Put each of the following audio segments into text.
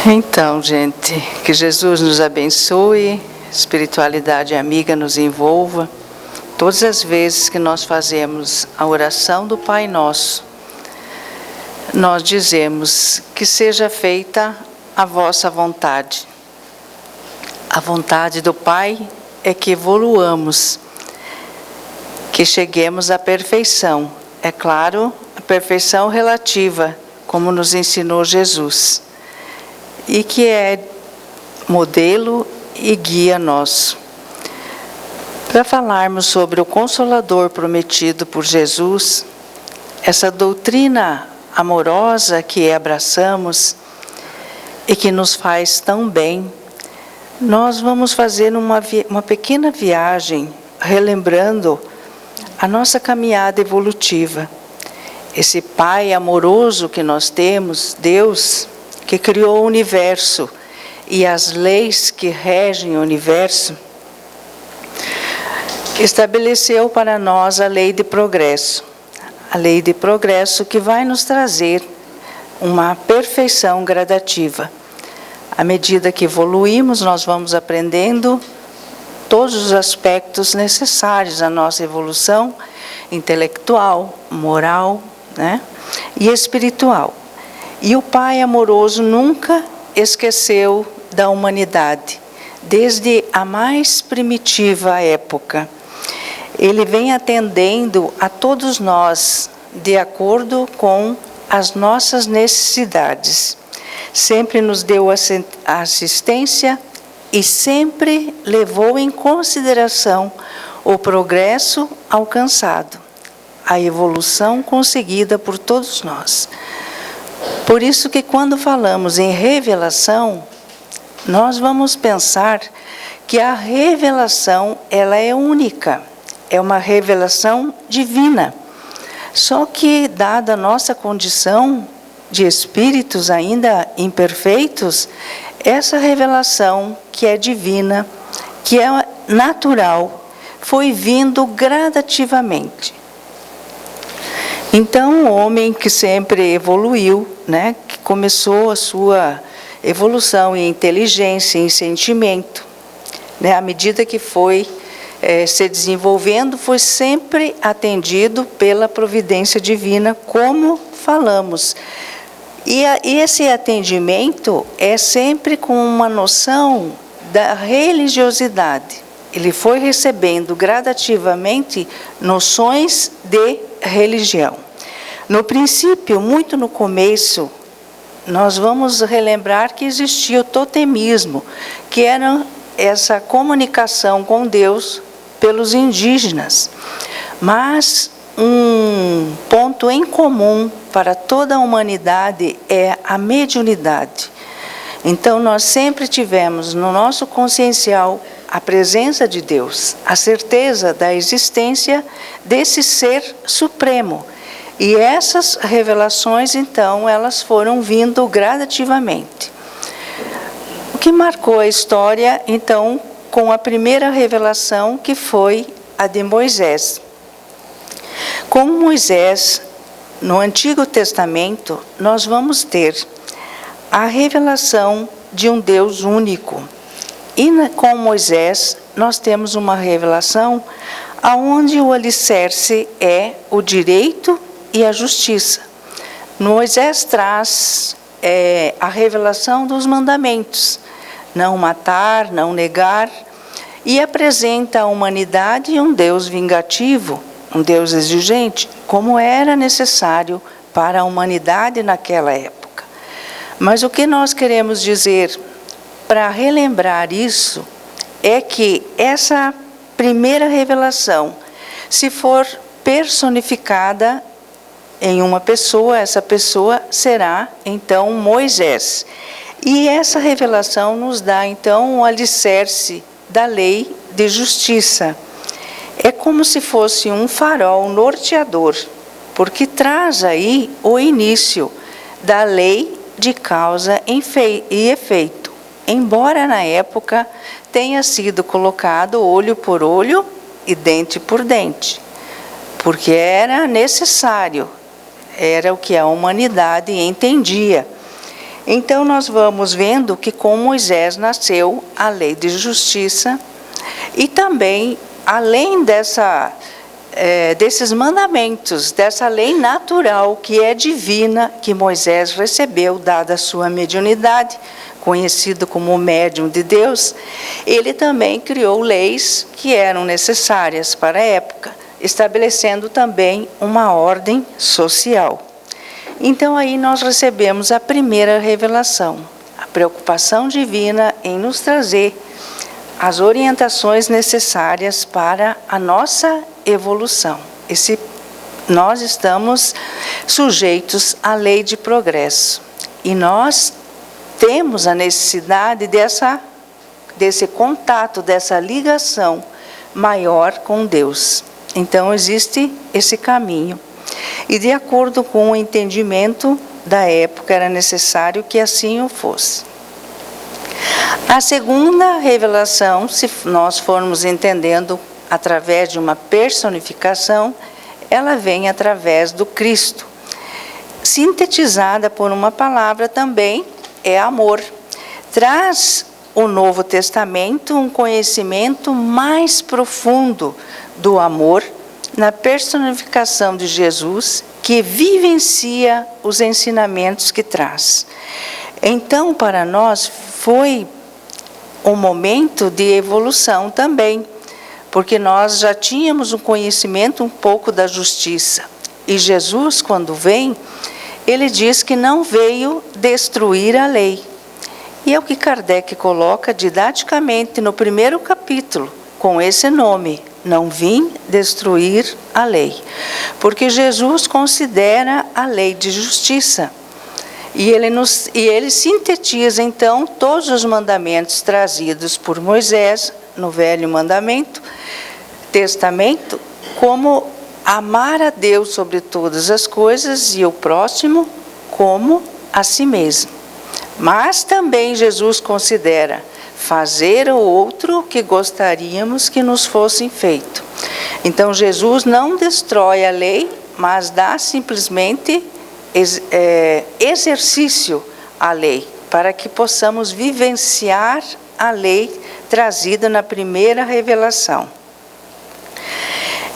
Então, gente, que Jesus nos abençoe, espiritualidade amiga nos envolva. Todas as vezes que nós fazemos a oração do Pai Nosso, nós dizemos que seja feita a vossa vontade. A vontade do Pai é que evoluamos, que cheguemos à perfeição. É claro, a perfeição relativa, como nos ensinou Jesus, e que é modelo e guia nosso. Para falarmos sobre o Consolador prometido por Jesus, essa doutrina amorosa que abraçamos e que nos faz tão bem, nós vamos fazer uma pequena viagem, relembrando a nossa caminhada evolutiva. Esse Pai amoroso que nós temos, Deus, que criou o universo e as leis que regem o universo, estabeleceu para nós a lei de progresso. A lei de progresso que vai nos trazer uma perfeição gradativa. À medida que evoluímos, nós vamos aprendendo todos os aspectos necessários à nossa evolução intelectual, moral, e espiritual. E o Pai amoroso nunca esqueceu da humanidade, desde a mais primitiva época. Ele vem atendendo a todos nós de acordo com as nossas necessidades. Sempre nos deu assistência e sempre levou em consideração o progresso alcançado, a evolução conseguida por todos nós. Por isso que quando falamos em revelação, nós vamos pensar que a revelação ela é única, é uma revelação divina. Só que, dada a nossa condição de espíritos ainda imperfeitos, essa revelação que é divina, que é natural, foi vindo gradativamente. Então, o homem que sempre evoluiu, que começou a sua evolução em inteligência, em sentimento, à medida que foi se desenvolvendo, foi sempre atendido pela providência divina, como falamos. E esse atendimento é sempre com uma noção da religiosidade. Ele foi recebendo gradativamente noções de religião. No princípio, muito no começo, nós vamos relembrar que existia o totemismo, que era essa comunicação com Deus pelos indígenas. Mas um ponto em comum para toda a humanidade é a mediunidade. Então, nós sempre tivemos no nosso consciencial a presença de Deus, a certeza da existência desse ser supremo. E essas revelações, então, elas foram vindo gradativamente. O que marcou a história, então, com a primeira revelação, que foi a de Moisés. Com Moisés, no Antigo Testamento, nós vamos ter a revelação de um Deus único. E com Moisés, nós temos uma revelação onde o alicerce é o direito e a justiça. Moisés traz a revelação dos mandamentos, não matar, não negar, e apresenta à humanidade um Deus vingativo, um Deus exigente, como era necessário para a humanidade naquela época. Mas o que nós queremos dizer para relembrar isso é que essa primeira revelação, se for personificada em uma pessoa, essa pessoa será então Moisés. E essa revelação nos dá então o alicerce da lei de justiça. É como se fosse um farol norteador, porque traz aí o início da lei de causa e efeito. Embora na época tenha sido colocado olho por olho e dente por dente, porque era necessário, era o que a humanidade entendia. Então nós vamos vendo que com Moisés nasceu a lei de justiça e também, além desses mandamentos, dessa lei natural que é divina, que Moisés recebeu, dada a sua mediunidade, conhecido como médium de Deus, ele também criou leis que eram necessárias para a época, estabelecendo também uma ordem social. Então aí nós recebemos a primeira revelação, a preocupação divina em nos trazer as orientações necessárias para a nossa evolução. Nós estamos sujeitos à lei de progresso e nós temos a necessidade desse contato, dessa ligação maior com Deus. Então existe esse caminho. E de acordo com o entendimento da época, era necessário que assim o fosse. A segunda revelação, se nós formos entendendo através de uma personificação, ela vem através do Cristo. Sintetizada por uma palavra também, é amor. Traz o Novo Testamento um conhecimento mais profundo do amor na personificação de Jesus, que vivencia os ensinamentos que traz. Então, para nós, foi um momento de evolução também, porque nós já tínhamos um conhecimento um pouco da justiça. E Jesus, quando vem, ele diz que não veio destruir a lei. E é o que Kardec coloca didaticamente no primeiro capítulo, com esse nome: não vim destruir a lei. Porque Jesus considera a lei de justiça. E ele sintetiza, então, todos os mandamentos trazidos por Moisés no Velho Testamento, como amar a Deus sobre todas as coisas e o próximo como a si mesmo. Mas também Jesus considera fazer o outro que gostaríamos que nos fosse feito. Então Jesus não destrói a lei, mas dá simplesmente exercício à lei, para que possamos vivenciar a lei trazida na primeira revelação.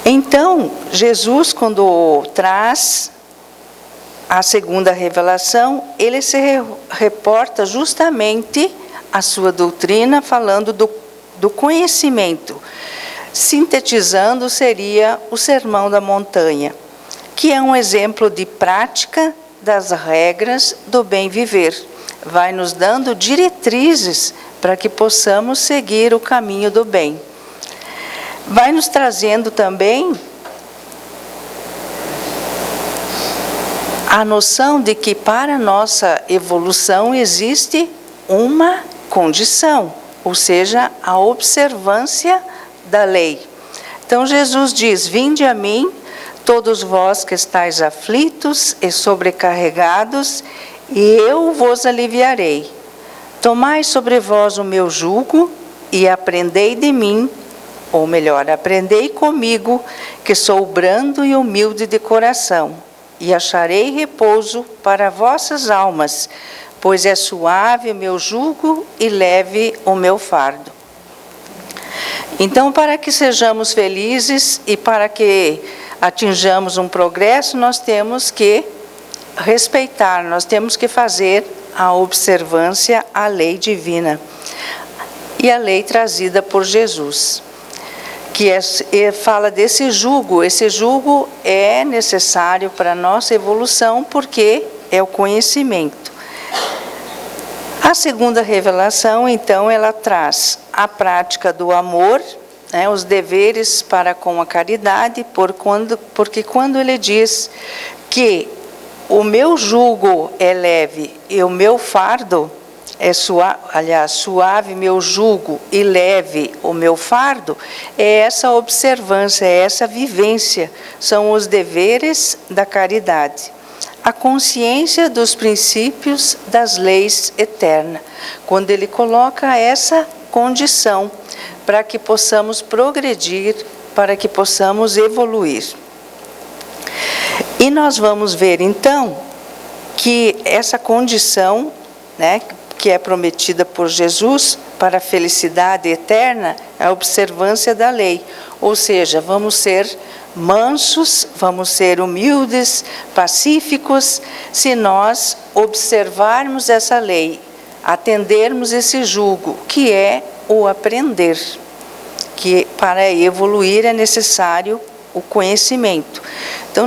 Então, Jesus, quando traz a segunda revelação, ele se reporta justamente à sua doutrina, falando do conhecimento. Sintetizando, seria o Sermão da Montanha, que é um exemplo de prática das regras do bem viver. Vai nos dando diretrizes para que possamos seguir o caminho do bem. Vai nos trazendo também a noção de que para a nossa evolução existe uma condição, ou seja, a observância da lei. Então Jesus diz: vinde a mim, todos vós que estáis aflitos e sobrecarregados, e eu vos aliviarei. Tomai sobre vós o meu jugo e aprendei de mim, ou melhor, aprendei comigo, que sou brando e humilde de coração, e acharei repouso para vossas almas, pois é suave o meu jugo e leve o meu fardo. Então, para que sejamos felizes e para que atinjamos um progresso, nós temos que respeitar, nós temos que fazer a observância à lei divina e a lei trazida por Jesus, que fala desse jugo. Esse jugo é necessário para a nossa evolução porque é o conhecimento. A segunda revelação, então, ela traz a prática do amor, os deveres para com a caridade, porque quando ele diz que o meu jugo é leve e o meu fardo é suave meu jugo e leve o meu fardo, é essa observância, é essa vivência, são os deveres da caridade. A consciência dos princípios das leis eternas, quando ele coloca essa condição para que possamos progredir, para que possamos evoluir. E nós vamos ver então que essa condição né, que é prometida por Jesus para a felicidade eterna, é a observância da lei. Ou seja, vamos ser mansos, vamos ser humildes, pacíficos, se nós observarmos essa lei, atendermos esse jugo, que é o aprender, que para evoluir é necessário o conhecimento. Então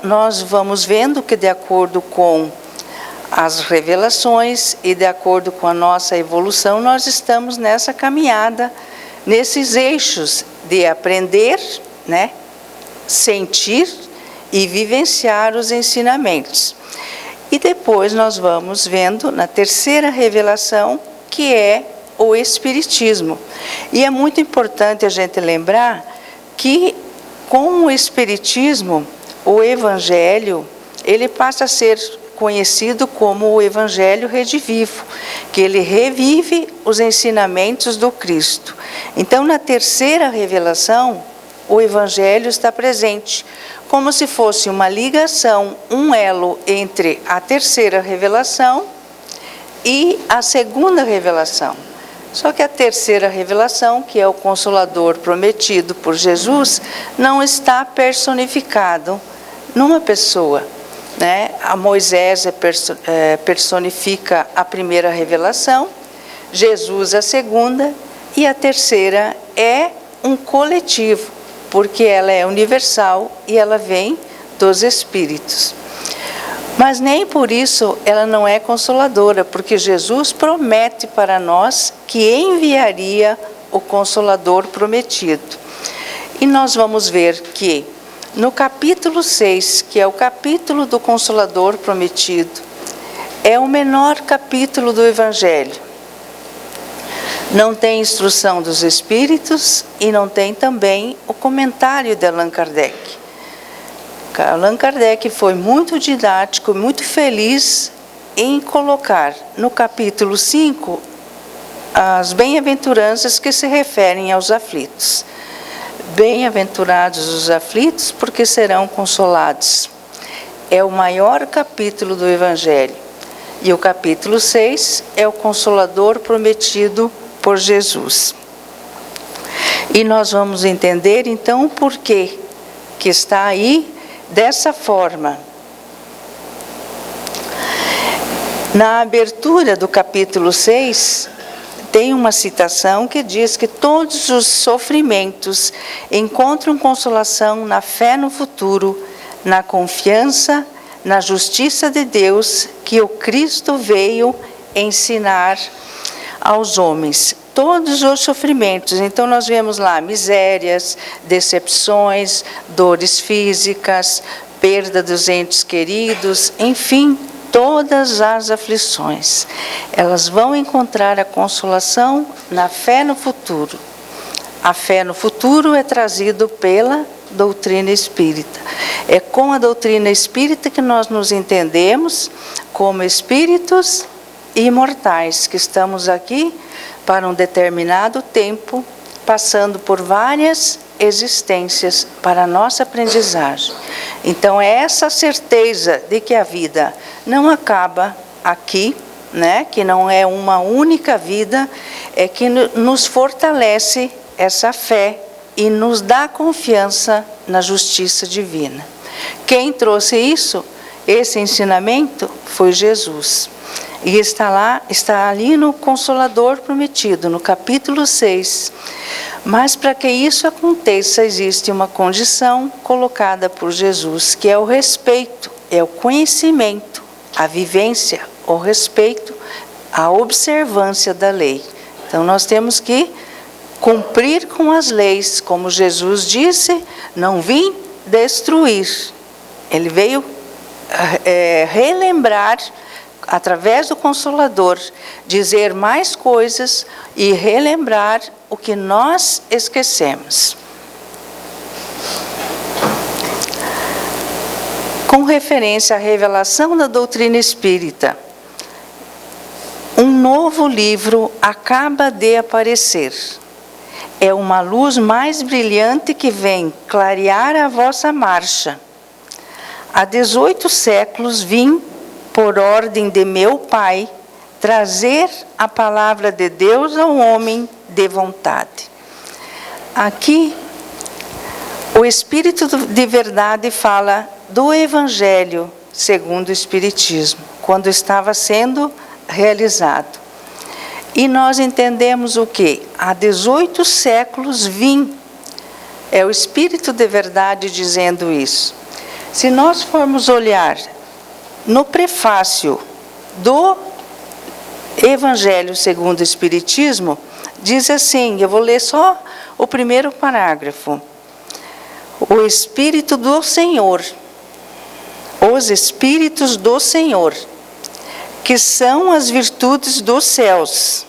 nós vamos vendo que, de acordo com as revelações e de acordo com a nossa evolução, nós estamos nessa caminhada, nesses eixos de aprender, né, sentir e vivenciar os ensinamentos. E depois nós vamos vendo na terceira revelação, que é o Espiritismo. E é muito importante a gente lembrar que, com o Espiritismo, o Evangelho, ele passa a ser conhecido como o Evangelho redivivo, que ele revive os ensinamentos do Cristo. Então, na terceira revelação, o Evangelho está presente, como se fosse uma ligação, um elo entre a terceira revelação e a segunda revelação. Só que a terceira revelação, que é o Consolador prometido por Jesus, não está personificado numa pessoa, né? A Moisés personifica a primeira revelação, Jesus a segunda, e a terceira é um coletivo, porque ela é universal e ela vem dos Espíritos. Mas nem por isso ela não é consoladora, porque Jesus promete para nós que enviaria o Consolador prometido. E nós vamos ver que no capítulo 6, que é o capítulo do Consolador prometido, é o menor capítulo do Evangelho. Não tem instrução dos Espíritos e não tem também o comentário de Allan Kardec. Allan Kardec foi muito didático, muito feliz em colocar no capítulo 5 as bem-aventuranças que se referem aos aflitos. Bem-aventurados os aflitos, porque serão consolados. É o maior capítulo do Evangelho. E o capítulo 6 é o Consolador prometido por Jesus. E nós vamos entender, então, o porquê que está aí dessa forma. Na abertura do capítulo 6, tem uma citação que diz que todos os sofrimentos encontram consolação na fé no futuro, na confiança, na justiça de Deus, que o Cristo veio ensinar aos homens. Todos os sofrimentos. Então nós vemos lá misérias, decepções, dores físicas, perda dos entes queridos, enfim, todas as aflições. Elas vão encontrar a consolação na fé no futuro. A fé no futuro é trazido pela doutrina espírita. É com a doutrina espírita que nós nos entendemos como espíritos imortais, que estamos aqui para um determinado tempo, passando por várias existências para a nossa aprendizagem. Então, é essa certeza de que a vida não acaba aqui, né? Que não é uma única vida, é que nos fortalece essa fé e nos dá confiança na justiça divina. Quem trouxe isso, esse ensinamento, foi Jesus. E está ali no Consolador prometido, no capítulo 6. Mas para que isso aconteça, existe uma condição colocada por Jesus, que é o respeito, é o conhecimento, a vivência, o respeito, a observância da lei. Então nós temos que cumprir com as leis, como Jesus disse, não vim destruir. Ele veio relembrar, através do Consolador, dizer mais coisas e relembrar o que nós esquecemos. Com referência à revelação da doutrina espírita, um novo livro acaba de aparecer. É uma luz mais brilhante que vem clarear a vossa marcha. Há 18 séculos vim, por ordem de meu Pai, trazer a palavra de Deus ao homem de vontade. Aqui, o Espírito de verdade fala do Evangelho segundo o Espiritismo, quando estava sendo realizado. E nós entendemos o quê? Há 18 séculos vim. É o Espírito de verdade dizendo isso. Se nós formos olhar no prefácio do Evangelho segundo o Espiritismo, diz assim, eu vou ler só o primeiro parágrafo. O Espírito do Senhor, os Espíritos do Senhor, que são as virtudes dos céus,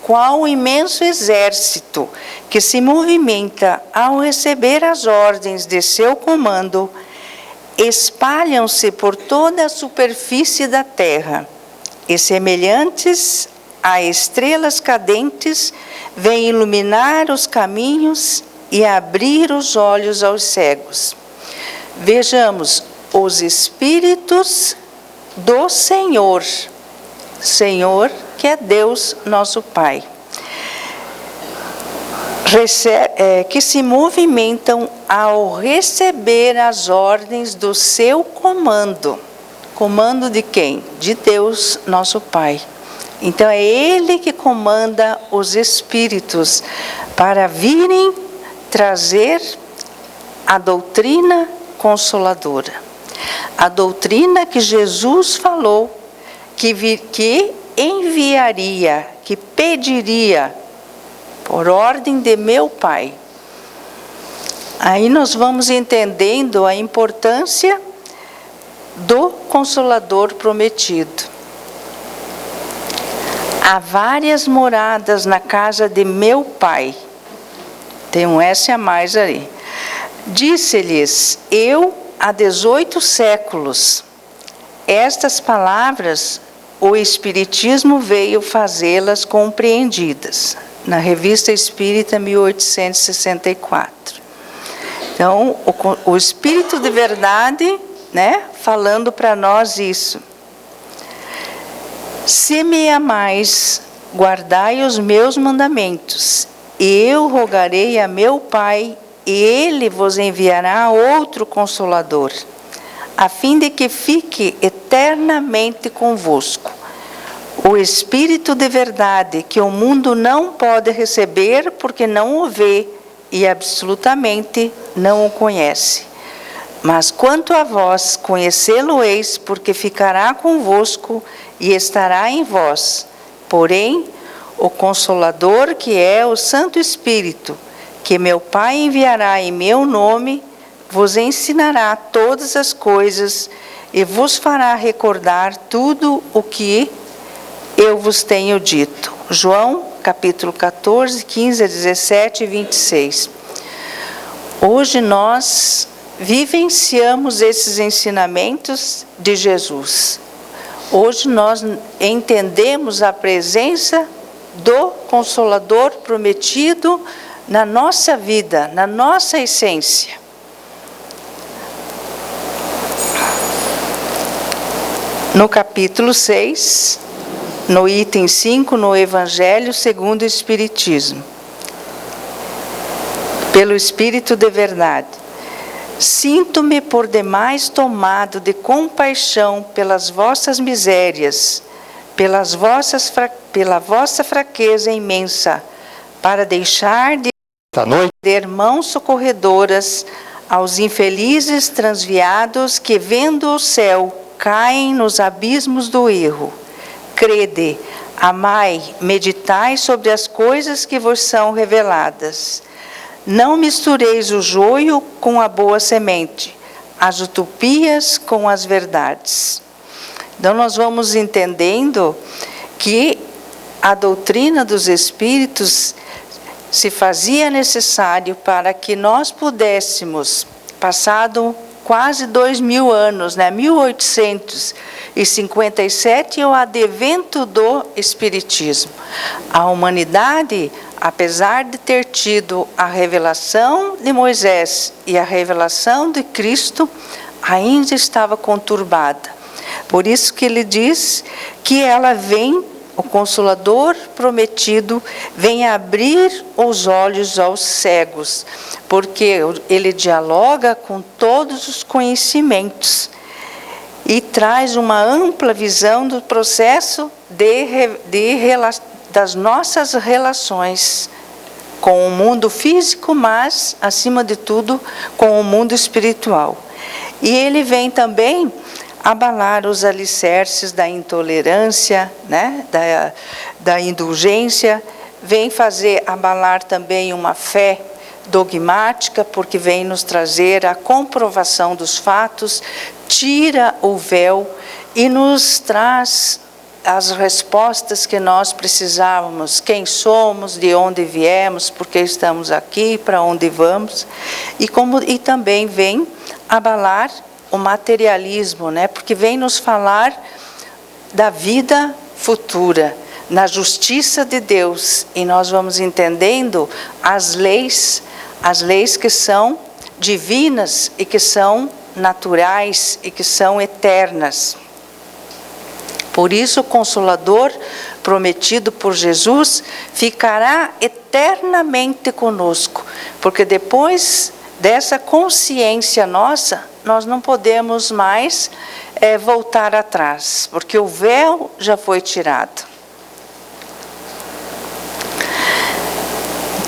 qual imenso exército que se movimenta ao receber as ordens de seu comando, espalham-se por toda a superfície da terra, e semelhantes a estrelas cadentes, vêm iluminar os caminhos e abrir os olhos aos cegos. Vejamos, os Espíritos do Senhor, Senhor que é Deus nosso Pai, que se movimentam ao receber as ordens do seu comando. Comando de quem? De Deus nosso Pai. Então é Ele que comanda os Espíritos para virem trazer a doutrina consoladora. A doutrina que Jesus falou, que enviaria, que pediria por ordem de meu Pai. Aí nós vamos entendendo a importância do Consolador prometido. Há várias moradas na casa de meu Pai. Tem um S a mais ali. Disse-lhes eu há 18 séculos. Estas palavras, o Espiritismo veio fazê-las compreendidas. Na Revista Espírita, 1864. Então, o Espírito de verdade, né, falando para nós isso. Se me amais, guardai os meus mandamentos, e eu rogarei a meu Pai, e Ele vos enviará outro Consolador, a fim de que fique eternamente convosco. O Espírito de verdade, que o mundo não pode receber, porque não o vê, e absolutamente não o conhece. Mas quanto a vós, conhecê-lo-eis, porque ficará convosco e estará em vós. Porém, o Consolador, que é o Santo Espírito, que meu Pai enviará em meu nome, vos ensinará todas as coisas e vos fará recordar tudo o que eu vos tenho dito. João, capítulo 14, 15 a 17 e 26. Hoje nós vivenciamos esses ensinamentos de Jesus. Hoje nós entendemos a presença do Consolador prometido na nossa vida, na nossa essência. No capítulo 6, no item 5, no Evangelho segundo o Espiritismo. Pelo Espírito de verdade. Sinto-me por demais tomado de compaixão pelas vossas misérias, pela vossa fraqueza imensa, para deixar de ter mãos socorredoras aos infelizes transviados que, vendo o céu, caem nos abismos do erro. Crede, amai, meditai sobre as coisas que vos são reveladas. Não mistureis o joio com a boa semente, as utopias com as verdades. Então nós vamos entendendo que a doutrina dos Espíritos se fazia necessário para que nós pudéssemos, passado quase 2000 anos, né, 1857, o advento do Espiritismo. A humanidade, apesar de ter tido a revelação de Moisés e a revelação de Cristo, ainda estava conturbada. Por isso que ele diz que ela vem o Consolador prometido vem abrir os olhos aos cegos, porque ele dialoga com todos os conhecimentos e traz uma ampla visão do processo das nossas relações com o mundo físico, mas, acima de tudo, com o mundo espiritual. E ele vem também abalar os alicerces da intolerância, né, da indulgência, vem fazer abalar também uma fé dogmática, porque vem nos trazer a comprovação dos fatos, tira o véu e nos traz as respostas que nós precisávamos, quem somos, de onde viemos, por que estamos aqui, para onde vamos, e também vem abalar o materialismo, né? Porque vem nos falar da vida futura, na justiça de Deus, e nós vamos entendendo as leis que são divinas e que são naturais e que são eternas. Por isso, o Consolador prometido por Jesus ficará eternamente conosco, porque depois dessa consciência nossa, nós não podemos mais voltar atrás, porque o véu já foi tirado.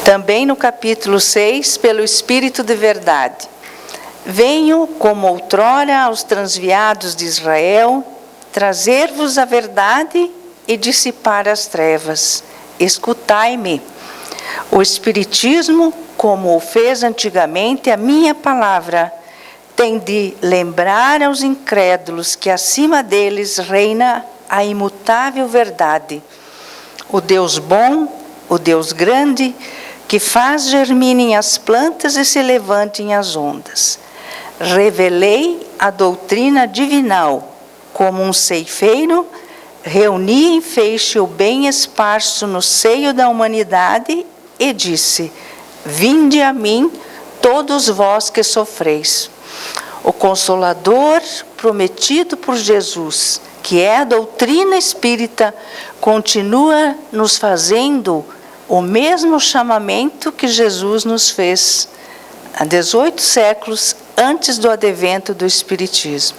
Também no capítulo 6, pelo Espírito de verdade. Venho, como outrora, aos transviados de Israel, trazer-vos a verdade e dissipar as trevas. Escutai-me. O Espiritismo, como o fez antigamente a minha palavra, tem de lembrar aos incrédulos que acima deles reina a imutável verdade. O Deus bom, o Deus grande, que faz germinem as plantas e se levantem as ondas. Revelei a doutrina divinal, como um ceifeiro, reuni em feixe o bem esparso no seio da humanidade e disse: vinde a mim, todos vós que sofreis. O Consolador prometido por Jesus, que é a doutrina espírita, continua nos fazendo o mesmo chamamento que Jesus nos fez há 18 séculos antes do advento do Espiritismo.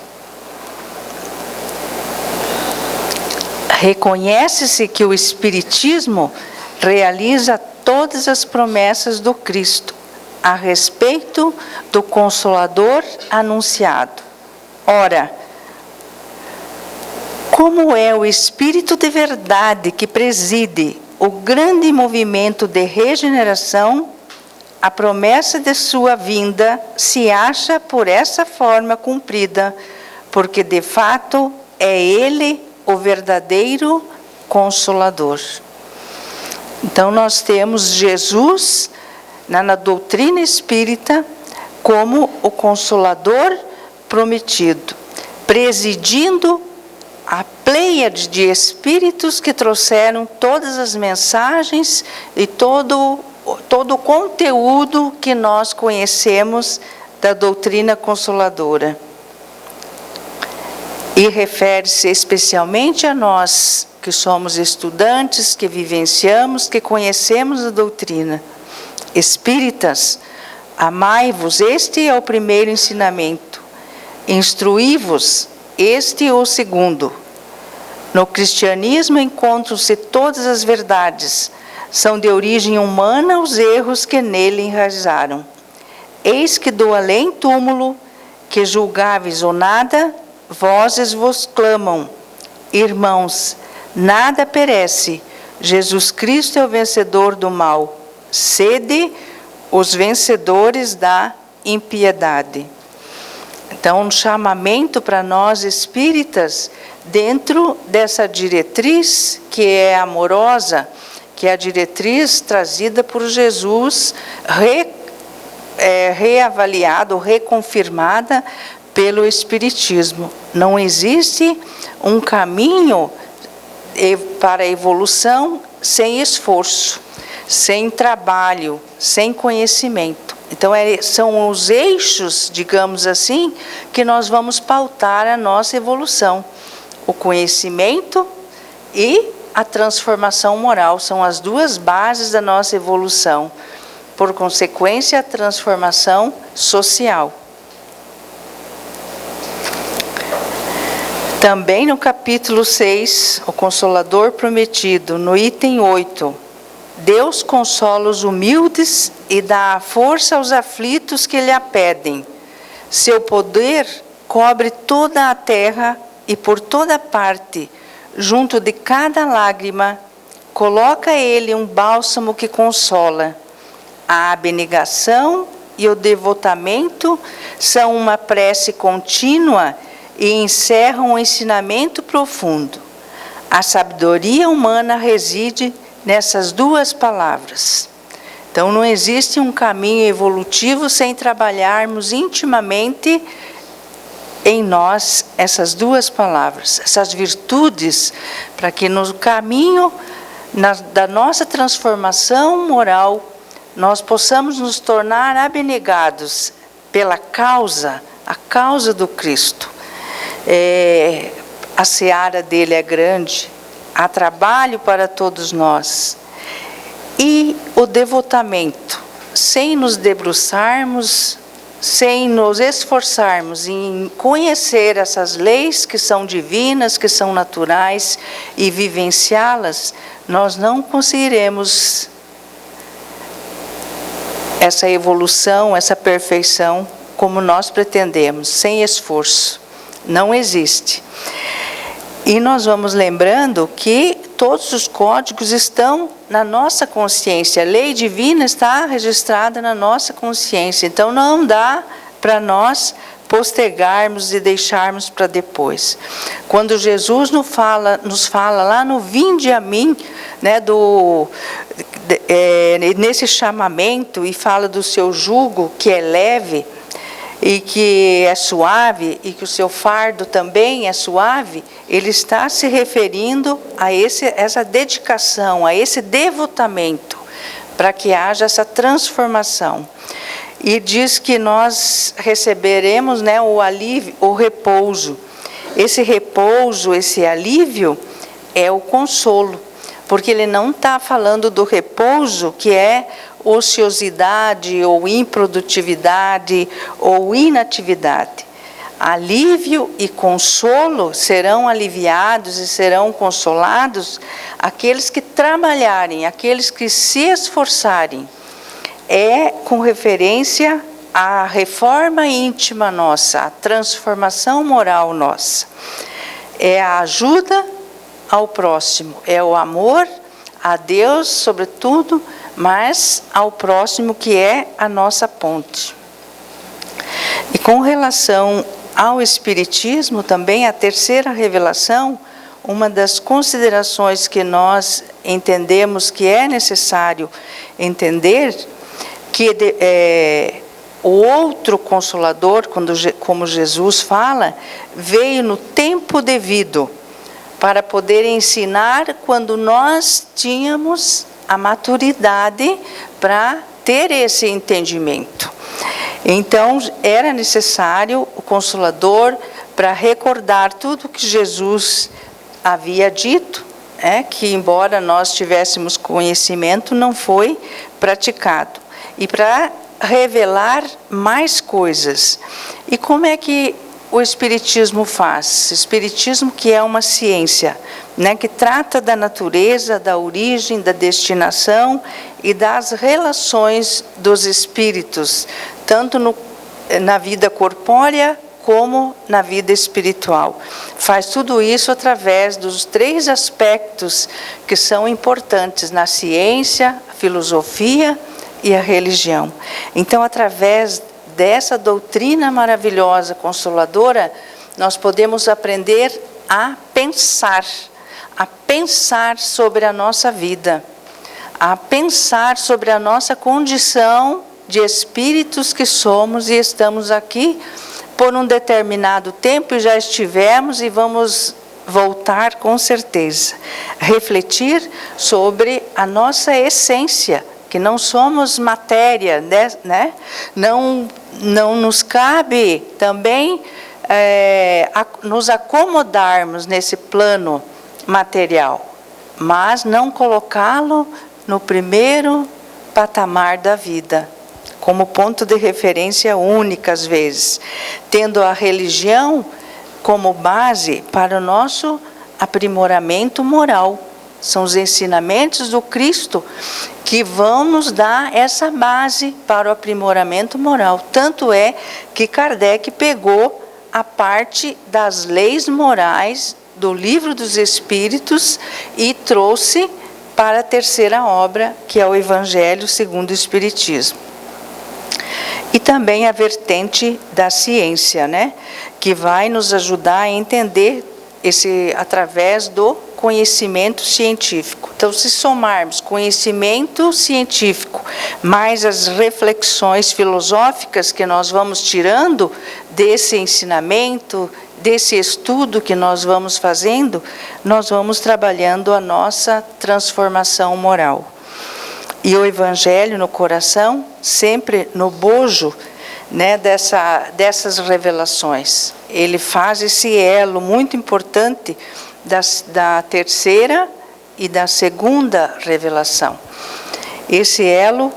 Reconhece-se que o Espiritismo realiza todas as promessas do Cristo a respeito do Consolador anunciado. Ora, como é o Espírito de verdade que preside o grande movimento de regeneração, a promessa de sua vinda se acha por essa forma cumprida, porque de fato é Ele o verdadeiro Consolador. Então nós temos Jesus na doutrina espírita como o Consolador prometido, presidindo a pleiade de espíritos que trouxeram todas as mensagens e todo o conteúdo que nós conhecemos da doutrina consoladora. E refere-se especialmente a nós, que somos estudantes, que vivenciamos, que conhecemos a doutrina. Espíritas, amai-vos, este é o primeiro ensinamento. Instruí-vos, este é o segundo. No cristianismo encontram-se todas as verdades. São de origem humana os erros que nele enraizaram. Eis que do além-túmulo, que julgáveis o nada, vozes vos clamam. Irmãos, nada perece. Jesus Cristo é o vencedor do mal. Sede os vencedores da impiedade. Então, um chamamento para nós espíritas, dentro dessa diretriz que é amorosa, que é a diretriz trazida por Jesus, reavaliada, reconfirmada pelo Espiritismo. Não existe um caminho para a evolução sem esforço, sem trabalho, sem conhecimento. Então, são os eixos, digamos assim, que nós vamos pautar a nossa evolução. O conhecimento e a transformação moral. São as duas bases da nossa evolução. Por consequência, a transformação social. Também no capítulo 6, o Consolador Prometido, no item 8, Deus consola os humildes e dá a força aos aflitos que lhe a pedem. Seu poder cobre toda a terra e por toda parte, junto de cada lágrima, coloca ele um bálsamo que consola. A abnegação e o devotamento são uma prece contínua e encerram um ensinamento profundo. A sabedoria humana reside nessas duas palavras. Então, não existe um caminho evolutivo sem trabalharmos intimamente em nós essas duas palavras, essas virtudes, para que no caminho da nossa transformação moral, nós possamos nos tornar abnegados pela causa, a causa do Cristo. A seara dele é grande, há trabalho para todos nós. E o devotamento, sem nos debruçarmos, sem nos esforçarmos em conhecer essas leis que são divinas, que são naturais, e vivenciá-las, nós não conseguiremos essa evolução, essa perfeição, como nós pretendemos, sem esforço. Não existe. E nós vamos lembrando que todos os códigos estão na nossa consciência. A lei divina está registrada na nossa consciência. Então não dá para nós postergarmos e deixarmos para depois. Quando Jesus nos fala lá no Vinde a mim, né, nesse chamamento, e fala do seu jugo que é leve e que é suave, e que o seu fardo também é suave, ele está se referindo a essa dedicação, a esse devotamento, para que haja essa transformação. E diz que nós receberemos, né, o alívio, o repouso. Esse repouso, esse alívio, é o consolo, porque ele não está falando do repouso que é ociosidade ou improdutividade ou inatividade. Alívio e consolo serão aliviados e serão consolados aqueles que trabalharem, aqueles que se esforçarem. É com referência à reforma íntima nossa, à transformação moral nossa. É a ajuda ao próximo, é o amor a Deus, sobretudo, mas ao próximo, que é a nossa ponte. E com relação ao Espiritismo, também a terceira revelação, uma das considerações que nós entendemos que é necessário entender, que o outro Consolador, como Jesus fala, veio no tempo devido, para poder ensinar quando nós tínhamos a maturidade para ter esse entendimento. Então, era necessário o Consolador para recordar tudo que Jesus havia dito, que embora nós tivéssemos conhecimento, não foi praticado. E para revelar mais coisas. E como é que o Espiritismo faz? O Espiritismo, que é uma ciência, que trata da natureza, da origem, da destinação e das relações dos espíritos, tanto na vida corpórea como na vida espiritual. Faz tudo isso através dos 3 aspectos que são importantes na ciência, a filosofia e a religião. Então, através dessa doutrina maravilhosa, consoladora, nós podemos aprender a pensar sobre a nossa vida, a pensar sobre a nossa condição de espíritos que somos e estamos aqui por um determinado tempo, e já estivemos e vamos voltar com certeza. Refletir sobre a nossa essência, que não somos matéria, né? Não nos cabe também nos acomodarmos nesse plano material. mas não colocá-lo no primeiro patamar da vida, como ponto de referência única às vezes, tendo a religião como base para o nosso aprimoramento moral. São os ensinamentos do Cristo que vão nos dar essa base para o aprimoramento moral. Tanto é que Kardec pegou a parte das leis morais do Livro dos Espíritos e trouxe para a terceira obra, que é o Evangelho segundo o Espiritismo. E também a vertente da ciência, né? Que vai nos ajudar a entender através do conhecimento científico. Então, se somarmos conhecimento científico, mais as reflexões filosóficas que nós vamos tirando desse ensinamento, desse estudo que nós vamos fazendo, nós vamos trabalhando a nossa transformação moral. E o Evangelho no coração, sempre no bojo, né, dessas revelações. Ele faz esse elo muito importante da terceira e da segunda revelação. Esse elo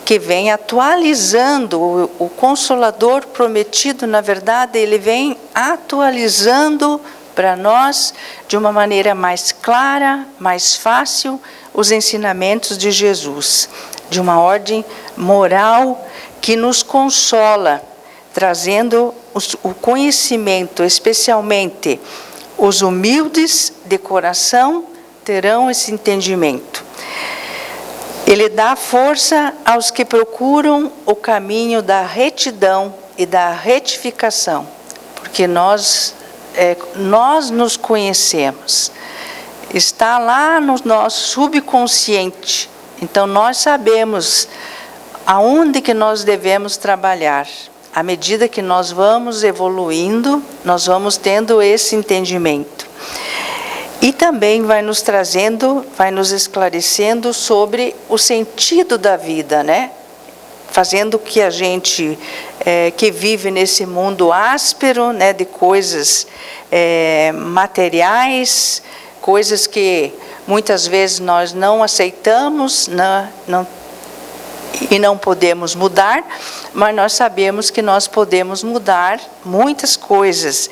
que vem atualizando, o Consolador prometido, na verdade, ele vem atualizando para nós, de uma maneira mais clara, mais fácil, os ensinamentos de Jesus, de uma ordem moral que nos consola, trazendo o conhecimento, especialmente os humildes de coração terão esse entendimento. Ele dá força aos que procuram o caminho da retidão e da retificação, porque nós nos conhecemos. Está lá no nosso subconsciente. Então, nós sabemos aonde que nós devemos trabalhar. À medida que nós vamos evoluindo, nós vamos tendo esse entendimento. E também vai nos trazendo, vai nos esclarecendo sobre o sentido da vida, né? Fazendo que a gente que vive nesse mundo áspero, né, de coisas materiais, coisas que muitas vezes nós não aceitamos, e não podemos mudar, mas nós sabemos que nós podemos mudar muitas coisas.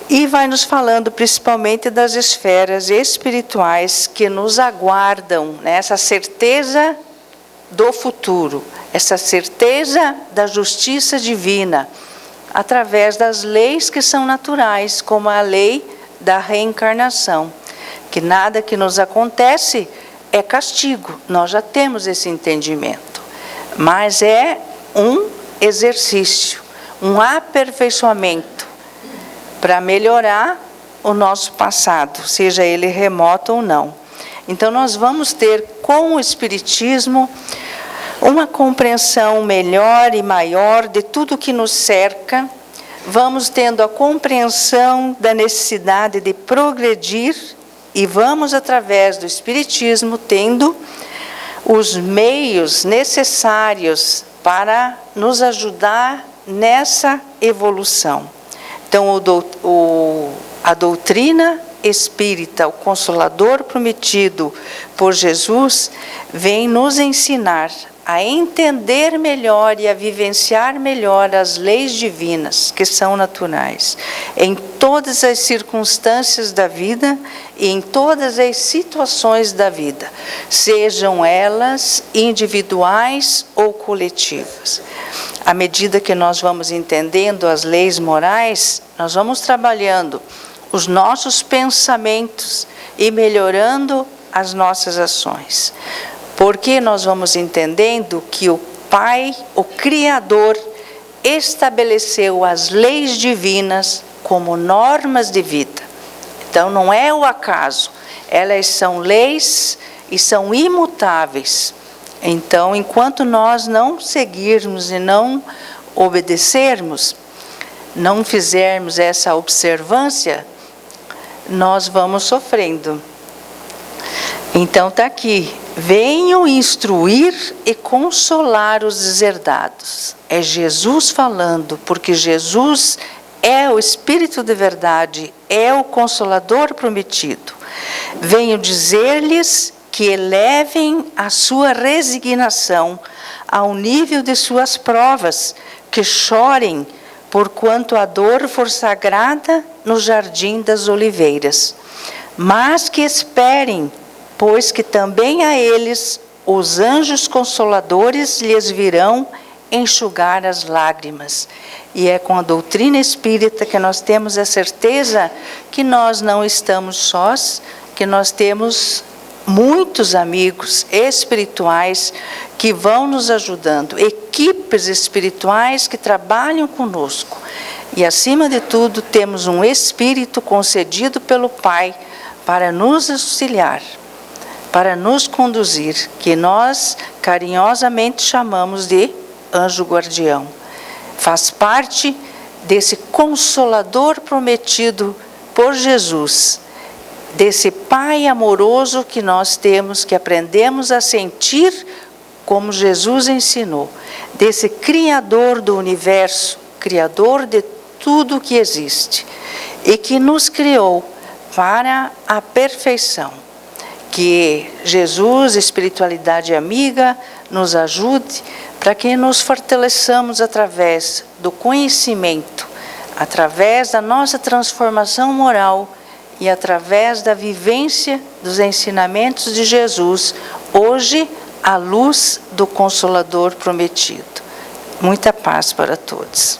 E vai nos falando principalmente das esferas espirituais que nos aguardam, né? Essa certeza do futuro, essa certeza da justiça divina, através das leis que são naturais, como a lei da reencarnação, que nada que nos acontece é castigo, nós já temos esse entendimento, mas é um exercício, um aperfeiçoamento para melhorar o nosso passado, seja ele remoto ou não. Então nós vamos ter com o Espiritismo uma compreensão melhor e maior de tudo que nos cerca, vamos tendo a compreensão da necessidade de progredir e vamos, através do Espiritismo, tendo os meios necessários para nos ajudar nessa evolução. Então, a doutrina espírita, o Consolador prometido por Jesus, vem nos ensinar a entender melhor e a vivenciar melhor as leis divinas, que são naturais, em todas as circunstâncias da vida e em todas as situações da vida, sejam elas individuais ou coletivas. À medida que nós vamos entendendo as leis morais, nós vamos trabalhando os nossos pensamentos e melhorando as nossas ações. Porque nós vamos entendendo que o Pai, o Criador, estabeleceu as leis divinas como normas de vida. Então não é o acaso, elas são leis e são imutáveis. Então, enquanto nós não seguirmos e não obedecermos, não fizermos essa observância, nós vamos sofrendo. Então está aqui: venham instruir e consolar os deserdados. É Jesus falando, porque Jesus é o Espírito de verdade, é o Consolador prometido. Venho dizer-lhes que elevem a sua resignação ao nível de suas provas, que chorem, porquanto a dor for sagrada no jardim das oliveiras. Mas que esperem, pois que também a eles os anjos consoladores lhes virão enxugar as lágrimas. E é com a doutrina espírita que nós temos a certeza que nós não estamos sós, que nós temos muitos amigos espirituais que vão nos ajudando, equipes espirituais que trabalham conosco. E, acima de tudo, temos um Espírito concedido pelo Pai para nos auxiliar, para nos conduzir, que nós carinhosamente chamamos de anjo guardião. Faz parte desse Consolador prometido por Jesus, desse Pai amoroso que nós temos, que aprendemos a sentir como Jesus ensinou, desse Criador do universo, Criador de tudo que existe, e que nos criou para a perfeição. Que Jesus, espiritualidade amiga, nos ajude para que nos fortaleçamos através do conhecimento, através da nossa transformação moral e através da vivência dos ensinamentos de Jesus, hoje à luz do Consolador prometido. Muita paz para todos.